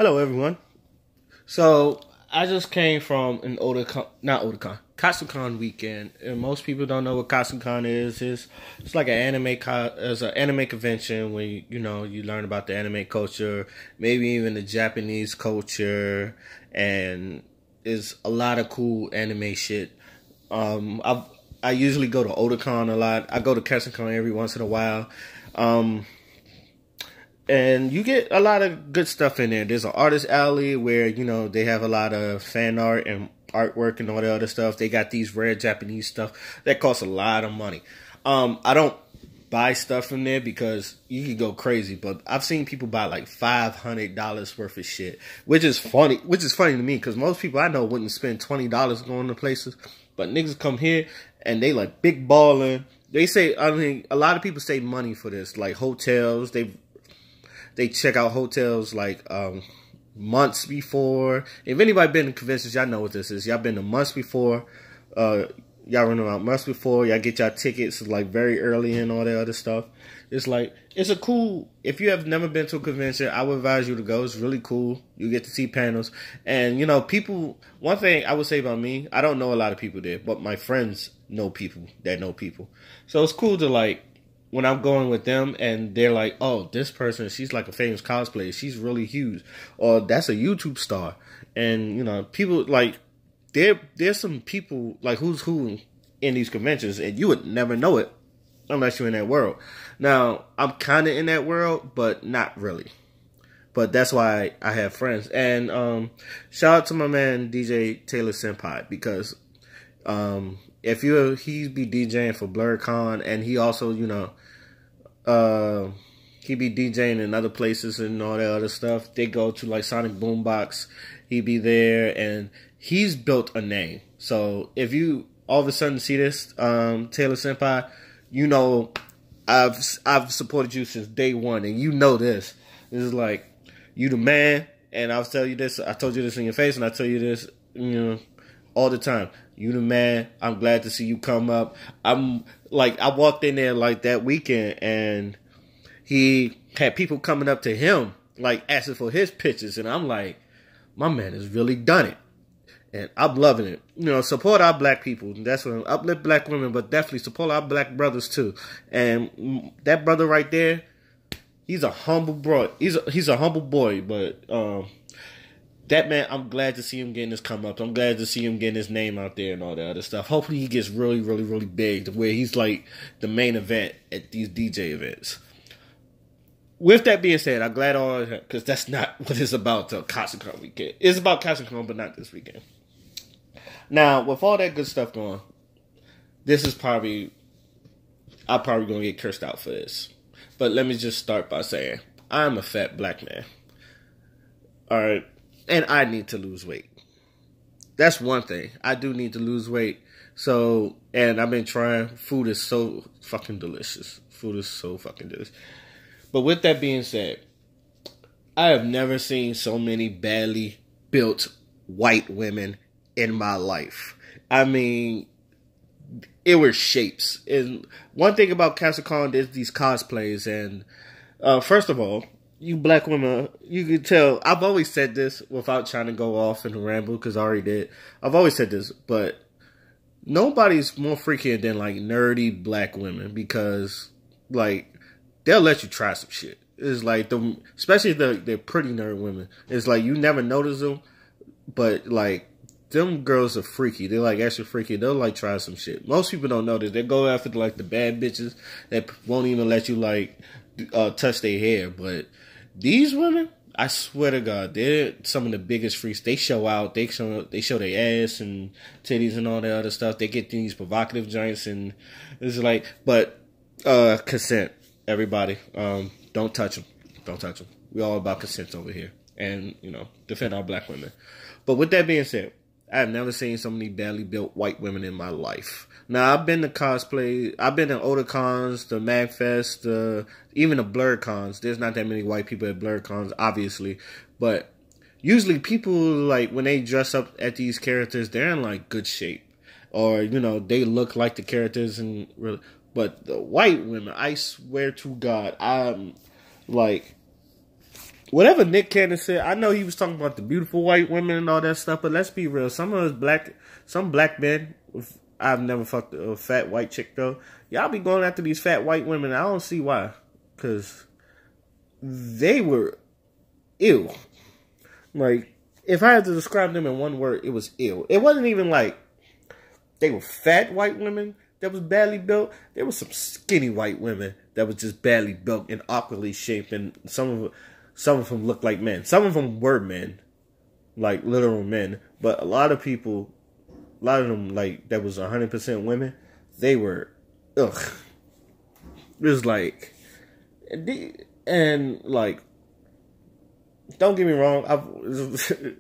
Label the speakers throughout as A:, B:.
A: Hello, everyone. So I just came from an Katsucon weekend, and most people don't know what Katsucon is. It's like it's an anime convention where you learn about the anime culture, maybe even the Japanese culture, and it's a lot of cool anime shit. I usually go to Otakon a lot. I go to Katsucon every once in a while. And you get a lot of good stuff in there. There's an artist alley where, they have a lot of fan art and artwork and all the other stuff. They got these rare Japanese stuff that costs a lot of money. I don't buy stuff from there because you can go crazy, but I've seen people buy like $500 worth of shit, which is funny to me because most people I know wouldn't spend $20 going to places, but niggas come here and they like big balling. They say, a lot of people save money for this, like hotels. They check out hotels like months before. If anybody been to conventions, y'all know what this is. Y'all been to months before. Y'all run around months before. Y'all get y'all tickets like very early and all that other stuff. It's a cool. If you have never been to a convention, I would advise you to go. It's really cool. You get to see panels. And, people, one thing I would say about me, I don't know a lot of people there, but my friends know people that know people. So it's cool to when I'm going with them and they're like, oh, this person, she's like a famous cosplayer. She's really huge. Or that's a YouTube star. And, people there's some people like who's who in these conventions and you would never know it unless you're in that world. Now, I'm kind of in that world, but not really. But that's why I have friends. And shout out to my man, DJ Taylor Senpai, because he be DJing for BlurCon, and he also, he be DJing in other places and all that other stuff. They go to like Sonic Boombox. He be there, and he's built a name. So if you all of a sudden see this, Taylor Senpai, I've supported you since day one, and this. This is like, you the man, and I'll tell you this. I told you this in your face, and I tell you this, all the time. You the man. I'm glad to see you come up. I walked in there like that weekend and he had people coming up to him, like asking for his pictures. And I'm like, my man has really done it. And I'm loving it. Support our black people. That's what uplift black women, but definitely support our black brothers too. And that brother right there, he's a humble bro. He's a humble boy, but, that man, I'm glad to see him getting his come up. I'm glad to see him getting his name out there and all that other stuff. Hopefully he gets really, really, really big to where he's like the main event at these DJ events. With that being said, I'm glad because that's not what it's about the Katsucon weekend. It's about Katsucon, but not this weekend. Now, with all that good stuff going, I'm probably going to get cursed out for this. But let me just start by saying, I'm a fat black man. All right. And I need to lose weight. That's one thing. I do need to lose weight. So, and I've been trying. Food is so fucking delicious. But with that being said, I have never seen so many badly built white women in my life. I mean, it were shapes. And one thing about Katsucon is these cosplays. And first of all, you black women, you can tell, I've always said this without trying to go off and ramble, because I already did. I've always said this, but nobody's more freakier than, nerdy black women, because, they'll let you try some shit. It's especially the pretty nerd women. It's you never notice them, but, them girls are freaky. They're, extra freaky. They'll, try some shit. Most people don't know this. They go after, the bad bitches that won't even let you, touch their hair, but these women, I swear to God, they're some of the biggest freaks. They show out. They show their ass and titties and all that other stuff. They get these provocative joints, and it's but consent, everybody. Don't touch them. Don't touch them. We're all about consent over here, and defend our black women. But with that being said, I have never seen so many badly built white women in my life. Now, I've been to cosplay. I've been to Otakons, the MagFest, even the BlurCons. There's not that many white people at BlurCons, obviously. But usually people, when they dress up at these characters, they're in, good shape. Or, they look like the characters. But the white women, I swear to God, I'm, whatever Nick Cannon said, I know he was talking about the beautiful white women and all that stuff, but let's be real. Some black men, I've never fucked a fat white chick though. Y'all be going after these fat white women. I don't see why. Because they were ill. Like, if I had to describe them in one word, it was ill. It wasn't even like they were fat white women that was badly built. There was some skinny white women that was just badly built and awkwardly shaped, and some of them looked like men. Some of them were men, like literal men. But a lot of them, like, that was 100% women, they were, ugh. It was like, and like, don't get me wrong,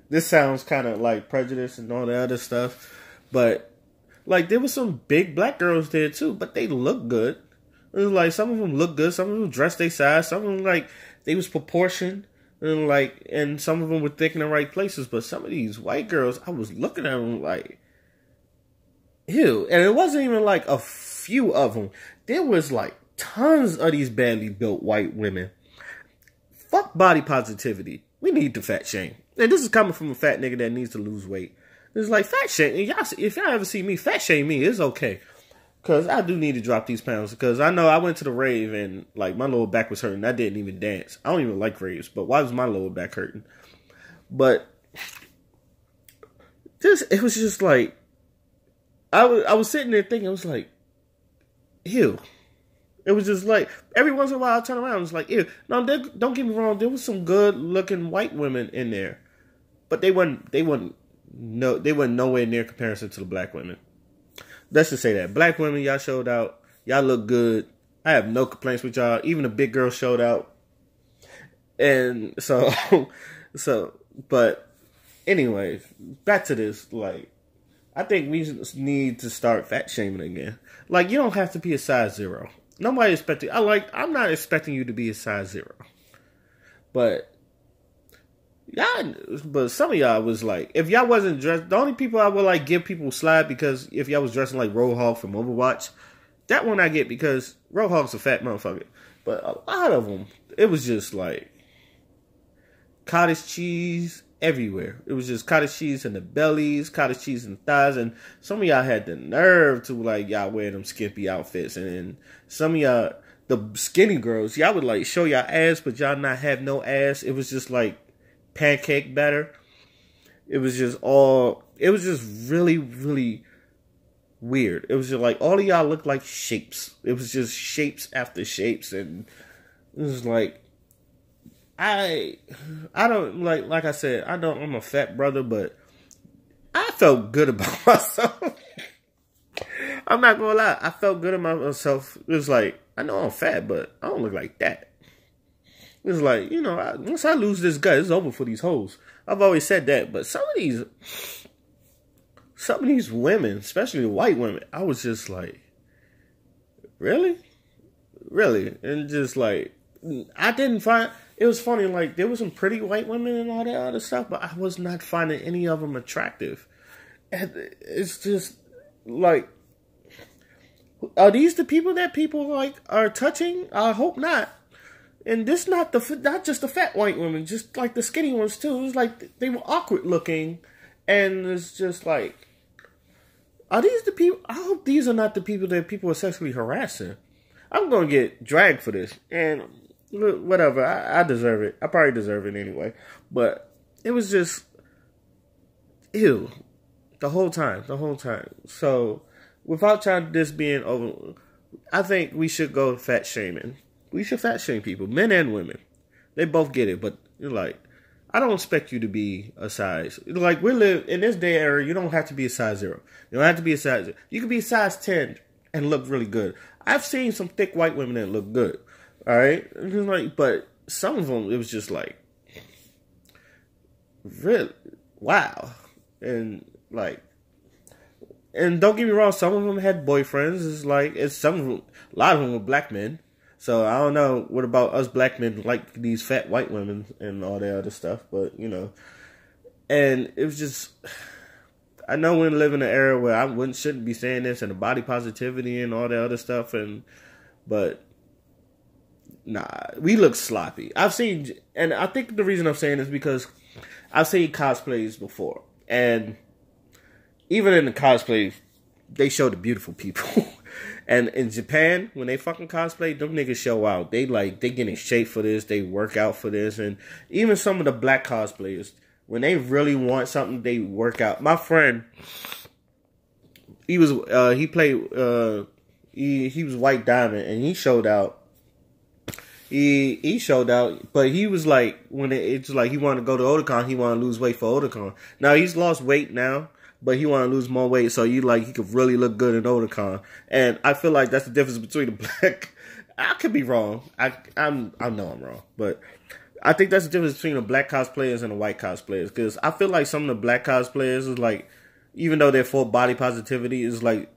A: this sounds kind of like prejudice and all the other stuff, but like, there was some big black girls there too, but they looked good. It was like, some of them looked good, some of them dressed their size, some of them, like, they was proportioned, and like, and some of them were thick in the right places, but some of these white girls, I was looking at them like, ew. And it wasn't even like a few of them. There was like tons of these badly built white women. Fuck body positivity. We need to fat shame. And this is coming from a fat nigga that needs to lose weight. It's like, fat shame. If y'all ever see me, fat shame me, it's okay. Because I do need to drop these pounds. Because I know I went to the rave and like my lower back was hurting. I didn't even dance. I don't even like raves. But why was my lower back hurting? But it was just like, I was sitting there thinking, I was like, ew. It was just like, every once in a while I turn around, it's like, ew. No, don't get me wrong, there was some good looking white women in there. But they weren't nowhere near comparison to the black women. Let's just say that. Black women, y'all showed out. Y'all look good. I have no complaints with y'all. Even the big girls showed out. And so, but anyways, back to this, like, I think we need to start fat shaming again. Like, you don't have to be a size 0. Nobody expecting. I'm not expecting you to be a size 0. But some of y'all was like, if y'all wasn't dressed, the only people I would like give people slack because if y'all was dressing like Roadhog from Overwatch, that one I get because Roadhog's a fat motherfucker. But a lot of them, it was just like cottage cheese everywhere. It was just cottage cheese in the bellies, cottage cheese in the thighs, and some of y'all had the nerve to like y'all wear them skimpy outfits, and then some of y'all, the skinny girls, y'all would like show y'all ass, but y'all not have no ass. It was just like pancake batter. It was just really, really weird. It was just like all of y'all looked like shapes. It was just shapes after shapes, and it was like, I don't like I said, I'm a fat brother, but I felt good about myself. I'm not gonna lie, I felt good about myself. It was like, I know I'm fat, but I don't look like that. It was like, you know, once I lose this gut, it's over for these hoes. I've always said that, but some of these women, especially the white women, I was just like, really? And just like, I didn't find, it was funny, like, there was some pretty white women and all that other stuff, but I was not finding any of them attractive. And it's just, like, are these the people that people, like, are touching? I hope not. And this not just the fat white women, just, like, the skinny ones, too. It was like, they were awkward looking, and it's just, like, are these the people? I hope these are not the people that people are sexually harassing. I'm going to get dragged for this, and whatever, I deserve it. I probably deserve it anyway. But it was just, ew, the whole time. So, without trying to this being over, I think we should go fat shaming. We should fat shame people, men and women. They both get it, but you're like, I don't expect you to be a size. Like, we live in this day era, you don't have to be a size 0. You don't have to be a size 0. You can be a size 10 and look really good. I've seen some thick white women that look good. All right? Like, but some of them, it was just like, really? Wow. And like, and don't get me wrong, some of them had boyfriends. It's like, some of them, a lot of them were black men. So I don't know what about us black men like these fat white women and all that other stuff, but you know. And it was just, I know we live in an era where I shouldn't be saying this and the body positivity and all that other stuff, but Nah, we look sloppy. I've seen, and I think the reason I'm saying is because I've seen cosplays before, and even in the cosplay, they show the beautiful people. And in Japan, when they fucking cosplay, them niggas show out. They get in shape for this, they work out for this, and even some of the black cosplayers, when they really want something, they work out. My friend, he was White Diamond, and he showed out. He showed out, but he was like, when it's like he wanted to go to Otakon, he wanted to lose weight for Otakon. Now he's lost weight now, but he want to lose more weight, so he could really look good in Otakon. And I feel like that's the difference between the black. I could be wrong. I know I'm wrong, but I think that's the difference between the black cosplayers and the white cosplayers. Because I feel like some of the black cosplayers is like, even though they're for body positivity, is like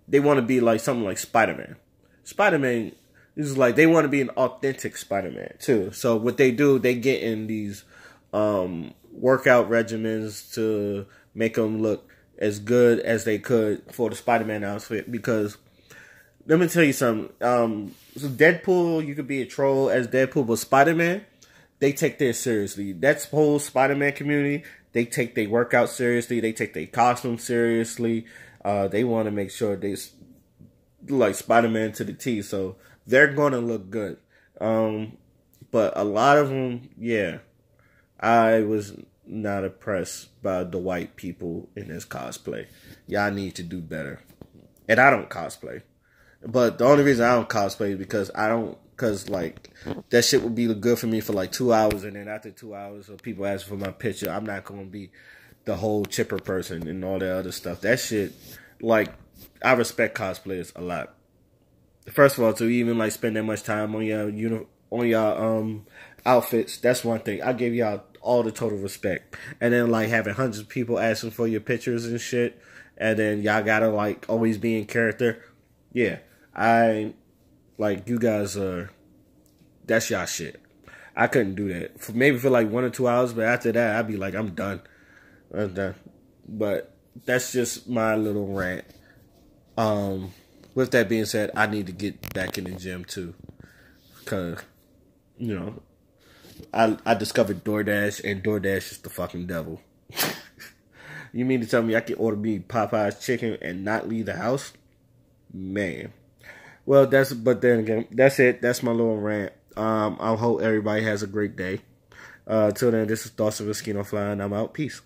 A: they want to be like something like Spider-Man. Spider-Man is like they want to be an authentic Spider-Man too. So what they do, they get in these workout regimens to make them look as good as they could for the Spider-Man outfit. Because let me tell you something. So Deadpool, you could be a troll as Deadpool, but Spider-Man, they take this seriously. That's the whole Spider-Man community. They take their workout seriously. They take their costume seriously. They want to make sure they like Spider-Man to the T. So they're going to look good. But a lot of them, yeah, I was not impressed by the white people in this cosplay. Y'all need to do better. And I don't cosplay. But the only reason I don't cosplay is because like that shit would be good for me for like 2 hours, and then after 2 hours of people asking for my picture, I'm not gonna be the whole chipper person and all that other stuff. That shit, like, I respect cosplayers a lot. First of all, to even like spend that much time on your outfits, that's one thing. I give y'all all the total respect. And then like having hundreds of people asking for your pictures and shit, and then y'all gotta like always be in character. Yeah, I like you guys are. That's y'all shit. I couldn't do that maybe for like 1 or 2 hours, but after that I'd be like, I'm done. But that's just my little rant. With that being said, I need to get back in the gym too, cause you know I discovered DoorDash, and DoorDash is the fucking devil. You mean to tell me I can order me Popeye's chicken and not leave the house? Man. Well, but then again, that's it. That's my little rant. I hope everybody has a great day. Till then, this is Thoughts of a Fly, and I'm out. Peace.